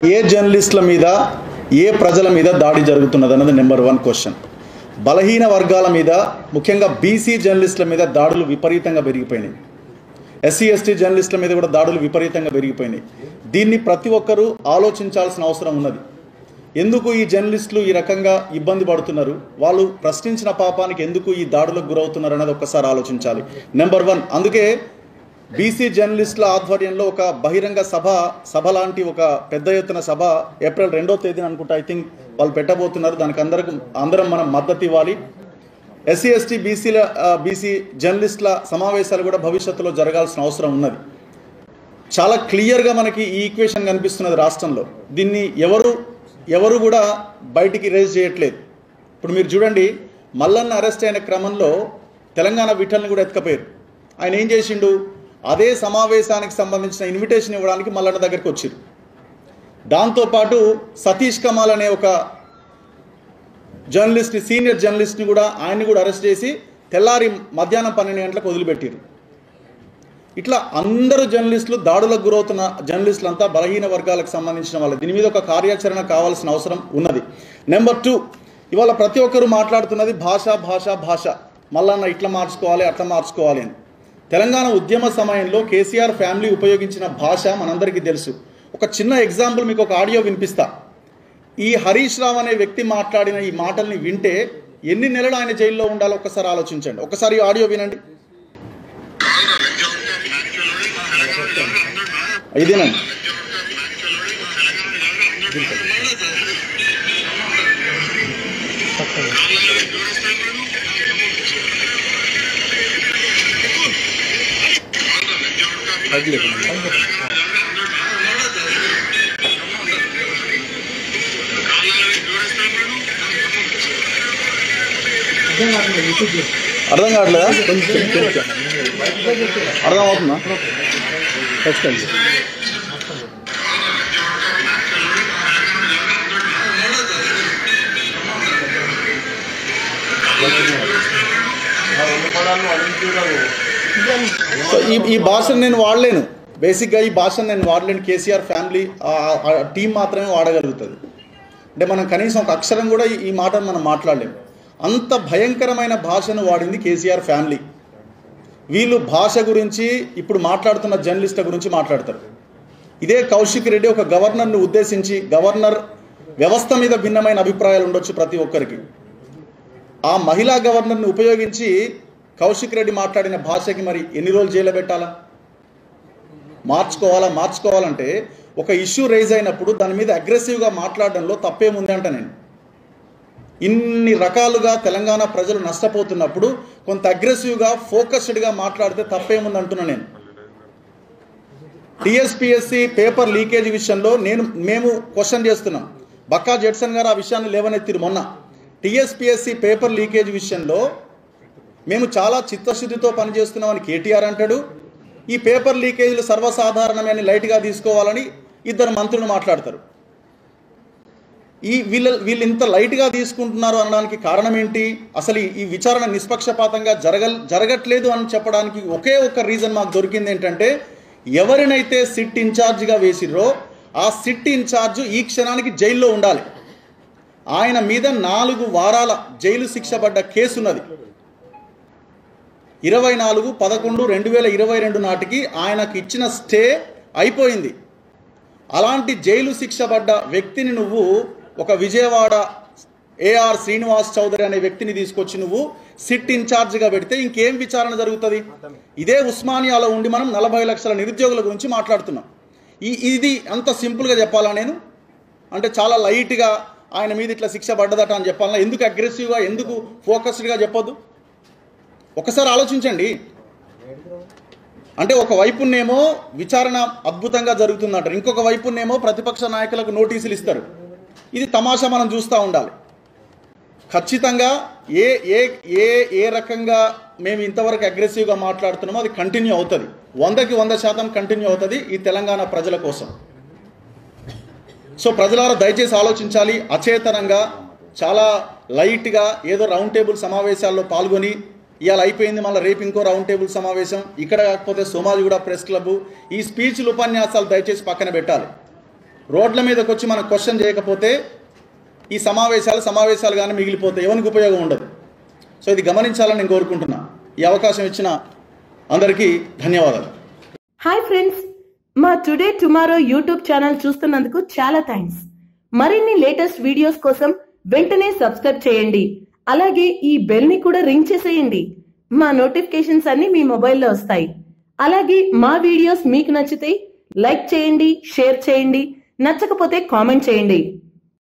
ఏ జర్నలిస్టుల మీద ఏ ప్రజల మీద దాడి జరుగుతున్నది అన్నది నెంబర్ 1 క్వశ్చన్. బలహీన వర్గాల మీద ముఖ్యంగా బీసీ జర్నలిస్టుల మీద దాడులు విపరీతంగా పెరిగిపోయినాయి. ఎస్సీ ఎస్టీ జర్నలిస్టుల మీద కూడా దాడులు విపరీతంగా పెరిగిపోయినాయి. దీన్ని ప్రతి ఒక్కరూ ఆలోచించాల్సిన అవసరం ఉన్నది. ఎందుకు ఈ జర్నలిస్టులు ఈ రకంగా ఇబ్బంది పడుతున్నారు, వాళ్ళు ప్రశ్నించిన పాపానికి ఎందుకు ఈ దాడులకు గురవుతున్నారు అన్నది ఒక్కసారి ఆలోచించాలి. నెంబర్ 1, అందుకే బీసీ జర్నలిస్టుల ఆధ్వర్యంలో ఒక బహిరంగ సభ లాంటి ఒక పెద్ద ఎత్తున సభ ఏప్రిల్ 2వ తేదీన అనుకుంటా వాళ్ళు పెట్టబోతున్నారు. దానికి అందరం మనం మద్దతు ఇవ్వాలి. ఎస్సీ ఎస్టీ బీసీ జర్నలిస్టుల సమావేశాలు కూడా భవిష్యత్తులో జరగాల్సిన అవసరం ఉన్నది. చాలా క్లియర్గా మనకి ఈ ఈక్వేషన్ కనిపిస్తున్నది రాష్ట్రంలో. దీన్ని ఎవరు కూడా బయటికి రేజ్ చేయట్లేదు. ఇప్పుడు మీరు చూడండి, మల్లన్న అరెస్ట్ అయిన క్రమంలో తెలంగాణ విఠల్ని కూడా ఎత్తుకపోయారు. ఆయన ఏం చేసిండు, అదే సమావేశానికి సంబంధించిన ఇన్విటేషన్ ఇవ్వడానికి మల్లన్న దగ్గరికి వచ్చారు. దాంతోపాటు సతీష్ కమాల్ అనే ఒక జర్నలిస్ట్, సీనియర్ జర్నలిస్ట్ని కూడా ఆయన్ని కూడా అరెస్ట్ చేసి తెల్లారి మధ్యాహ్నం 12 గంటలకు వదిలిపెట్టారు. ఇట్లా అందరూ జర్నలిస్టులు, దాడులకు గురవుతున్న జర్నలిస్టులంతా బలహీన వర్గాలకు సంబంధించిన వాళ్ళు. దీని మీద ఒక కార్యాచరణ కావాల్సిన అవసరం ఉన్నది. నెంబర్ 2, ఇవాళ ప్రతి ఒక్కరూ మాట్లాడుతున్నది భాష. మల్లన్న ఇట్లా మార్చుకోవాలి, అట్లా మార్చుకోవాలి అని. తెలంగాణ ఉద్యమ సమయంలో కేసీఆర్ ఫ్యామిలీ ఉపయోగించిన భాష మనందరికీ తెలుసు. ఒక చిన్న ఎగ్జాంపుల్ మీకు ఒక ఆడియో వినిపిస్తా. ఈ హరీష్ రావు అనే వ్యక్తి మాట్లాడిన ఈ మాటల్ని వింటే ఎన్ని నెలలు ఆయన జైల్లో ఉండాలో ఒక్కసారి ఆలోచించండి. ఒకసారి ఈ ఆడియో వినండి. ఇదేనండి. అర్థం కావట్లేదా? అర్థం అవుతుందా? ఖచ్చితంగా. ఈ భాషను నేను వాడలేను. బేసిక్గా ఈ భాషను నేను వాడలేను. కేసీఆర్ ఫ్యామిలీ టీం మాత్రమే వాడగలుగుతుంది. అంటే మనం కనీసం ఒక అక్షరం కూడా ఈ మాటను మనం మాట్లాడలేము. అంత భయంకరమైన భాషను వాడింది కేసీఆర్ ఫ్యామిలీ. వీళ్ళు భాష గురించి ఇప్పుడు మాట్లాడుతున్న జర్నలిస్టుల గురించి మాట్లాడతారు. ఇదే కౌశిక్ రెడ్డి ఒక గవర్నర్ను ఉద్దేశించి, గవర్నర్ వ్యవస్థ మీద భిన్నమైన అభిప్రాయాలు ఉండొచ్చు ప్రతి ఒక్కరికి. ఆ మహిళా గవర్నర్ని ఉపయోగించి కౌశిక్ రెడ్డి మాట్లాడిన భాషకి మరి ఎన్ని రోజులు జైలు పెట్టాలా? మార్చుకోవాలంటే ఒక ఇష్యూ రైజ్ అయినప్పుడు దాని మీద అగ్రెసివ్గా మాట్లాడడంలో తప్పేముంది అంట. నేను ఇన్ని రకాలుగా తెలంగాణ ప్రజలు నష్టపోతున్నప్పుడు కొంత అగ్రెసివ్గా ఫోకస్డ్గా మాట్లాడితే తప్పేముంది అంటున్నా నేను. టీఎస్పీఎస్సీ పేపర్ లీకేజ్ విషయంలో మేము క్వశ్చన్ చేస్తున్నాం. బక్కా జడ్సన్ గారు ఆ విషయాన్ని లేవనెత్తిరు మొన్న. టీఎస్పీఎస్సీ పేపర్ లీకేజ్ విషయంలో మేము చాలా చిత్తశుద్ధితో పనిచేస్తున్నామని కేటీఆర్ అంటాడు. ఈ పేపర్ లీకేజీలు సర్వసాధారణమైన లైట్గా తీసుకోవాలని 2 మంత్రులు మాట్లాడతారు. వీళ్ళు ఇంత లైట్గా తీసుకుంటున్నారు అనడానికి కారణం ఏంటి? అసలు ఈ విచారణ నిష్పక్షపాతంగా జరగట్లేదు అని చెప్పడానికి ఒకే ఒక రీజన్ మాకు దొరికింది. ఏంటంటే, ఎవరినైతే సిట్ ఇన్ఛార్జిగా వేసిర్రో ఆ సిట్ ఇన్ఛార్జ్ ఈ క్షణానికి జైల్లో ఉండాలి. ఆయన మీద 4 వారాల జైలు శిక్ష పడ్డ కేసున్నది. 24/11/2022 నాటికి ఆయనకు ఇచ్చిన స్టే అయిపోయింది. అలాంటి జైలు శిక్ష పడ్డ వ్యక్తిని నువ్వు ఒక విజయవాడ ఏఆర్ శ్రీనివాస్ చౌదరి అనే వ్యక్తిని తీసుకొచ్చి నువ్వు సిట్ ఇన్ఛార్జిగా పెడితే ఇంకేం విచారణ జరుగుతుంది? ఇదే ఉస్మానియాలో ఉండి మనం 40 లక్షల నిరుద్యోగుల గురించి మాట్లాడుతున్నాం. ఇది అంత సింపుల్గా చెప్పాలా నేను? అంటే చాలా లైట్గా ఆయన మీద ఇట్లా శిక్ష పడ్డదట అని చెప్పాలన్నా? ఎందుకు అగ్రెసివ్గా, ఎందుకు ఫోకస్డ్గా చెప్పొద్దు? ఒకసారి ఆలోచించండి. అంటే ఒక వైపునేమో విచారణ అద్భుతంగా జరుగుతుందంటారు, ఇంకొక వైపునేమో ప్రతిపక్ష నాయకులకు నోటీసులు ఇస్తారు. ఇది తమాషా మనం చూస్తూ ఉండాలి. ఖచ్చితంగా ఏ రకంగా మేము ఇంతవరకు అగ్రెసివ్గా మాట్లాడుతున్నామో అది కంటిన్యూ అవుతుంది. 100కి 100% కంటిన్యూ అవుతుంది ఈ తెలంగాణ ప్రజల కోసం. సో ప్రజలారా దయచేసి ఆలోచించాలి. అచేతనంగా చాలా లైట్గా ఏదో రౌండ్ టేబుల్ సమావేశాల్లో పాల్గొని ఇవాళ అయిపోయింది, మళ్ళీ రేపు ఇంకో రౌండ్ టేబుల్ సమావేశం, ఇక్కడ కాకపోతే సోమాజిగూడ ప్రెస్ క్లబ్, ఈ స్పీచ్లు ఉపన్యాసాలు దయచేసి పక్కన పెట్టాలి. రోడ్ల మీదకి వచ్చి మనం క్వశ్చన్ చేయకపోతే ఈ సమావేశాలుగానే మిగిలిపోతే ఎవరికి ఉపయోగం ఉండదు. సో ఇది గమనించాలని నేను కోరుకుంటున్నా. ఈ అవకాశం ఇచ్చిన అందరికీ ధన్యవాదాలు. హాయ్ ఫ్రెండ్స్, మా టుడే టుమారో యూట్యూబ్ ఛానల్ చూస్తున్నందుకు చాలా థ్యాంక్స్. మరిన్ని లేటెస్ట్ వీడియోస్ కోసం వెంటనే సబ్స్క్రైబ్ చేయండి. అలాగే ఈ బెల్ ని కూడా రింగ్ చేసేయండి. మా నోటిఫికేషన్స్ అన్ని మీ మొబైల్లో వస్తాయి. అలాగే మా వీడియోస్ మీకు నచ్చితే లైక్ చేయండి, షేర్ చేయండి, నచ్చకపోతే కామెంట్ చేయండి.